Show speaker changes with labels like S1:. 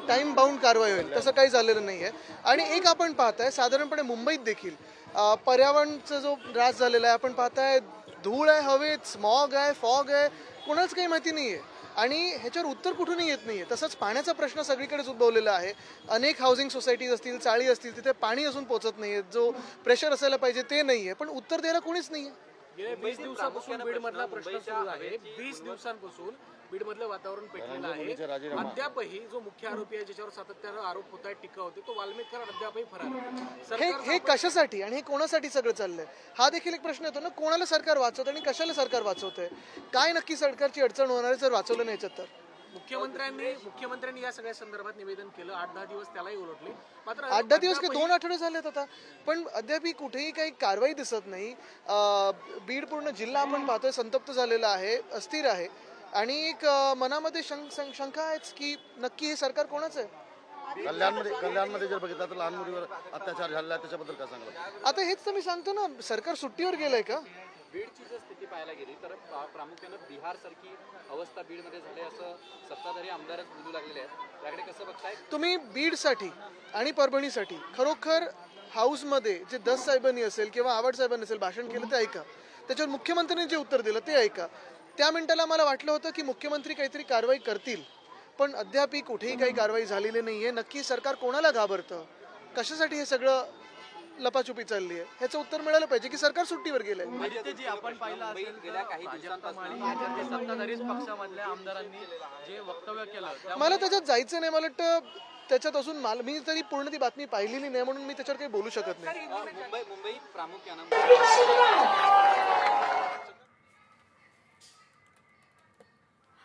S1: Time bound कारवाई होईल, तसं काही झालेलं नाही आहे. आणि एक आपण पाहताय साधारणपणे मुंबईत देखील पर्यावरणाचा जो ऱ्हास झालेला आहे आपण पाहताय, धूळ आहे हवेत, स्मॉग आहे, फॉग आहे, कोणाच काही माहिती नाही आहे आणि ह्याच्यावर उत्तर कुठूनही येत नाही आहे. तसंच पाण्याचा प्रश्न सगळीकडेच उद्भवलेला आहे. अनेक हाऊसिंग सोसायटीज असतील, चाळी असतील, तिथे पाणी अजून पोचत नाही आहे, जो प्रेशर असायला पाहिजे ते नाही आहे, पण उत्तर द्यायला कोणीच नाही आहे.
S2: गेल्या 20 दिवसापासून बीडमधला प्रश्न सुरू आहे. 20 दिवसांपासून बीडमधलं वातावरण पेटलेलं आहे. अद्यापही जो मुख्य आरोपी आहे, ज्याच्यावर सातत्यानं आरोप होत आहेत, टीका होते, तो वाल्मिककर अद्यापही फरार आहे.
S1: हे कशासाठी आणि हे कोणासाठी सगळं चाललंय हा देखील एक प्रश्न येतो ना. कोणाला सरकार वाचवतं आणि कशाला सरकार वाचवतंय? काय नक्की सरकारची अडचण होणार आहे जर वाचवलं नाही तर?
S2: मुख्यमंत्र्यांनी या सगळ्या संदर्भात निवेदन केलं. 8-10 दिवस त्यालाही उलटले. मात्र
S1: 8-10 दिवस काय 2 आठवडे झालेत आता, पण अद्याप कुठेही काही कारवाई दिसत नाही. बीड पूर्ण जिल्हा आपण पाहतोय संतप्त झालेला आहे, अस्थिर आहे आणि एक मनामध्ये शंका आहेच की नक्की हे सरकार कोणाचं आहे.
S3: कल्याणमध्ये जर बघितलं तर लहान मुलीवर अत्याचार झालेला आहे, त्याच्याबद्दल काय सांगतो?
S1: आता हेच तर मी सांगतो ना, सरकार सुट्टीवर गेलंय का?
S4: बीडची जर स्थिती पाहायला गेली तर प्रामुख्यानं बिहार सारखी अवस्था बीडमध्ये झाली असं सत्ताधारी आमदारच बोलू लागलेले आहेत. याकडे कसं बघताय
S1: तुम्ही? बीडसाठी आणि परभणीसाठी खरोखर हाऊसमध्ये जे दस साहेबांनी असेल किंवा आवड साहेबांनी असेल भाषण केलं ते ऐका, त्याच्यावर मुख्यमंत्र्यांनी जे उत्तर दिलं ते ऐका. त्या मिनिटाला मला वाटलं होतं की मुख्यमंत्री काहीतरी कारवाई करतील, पण अद्याप कुठेही काही कारवाई झालेली नाही आहे. नक्की सरकार कोणाला घाबरतं, कशासाठी हे सगळं लपाछुपी चालली आहे, ह्याचं उत्तर मिळालं पाहिजे की सरकार सुट्टीवर गेलंय.
S5: आपण पाहिलं असेल
S4: गेल्या काही दिवसांपासून
S5: सत्ताधारीच पक्षामधल्या आमदारांनी जे वक्तव्य केलं,
S1: मला त्याच्यात जायचं नाही. मला वाटतं त्याच्यात असून मी तरी पूर्ण ती बातमी पाहिलेली नाही म्हणून मी त्याच्यावर काही बोलू शकत नाही.
S4: मुंबईत प्रामुख्यानं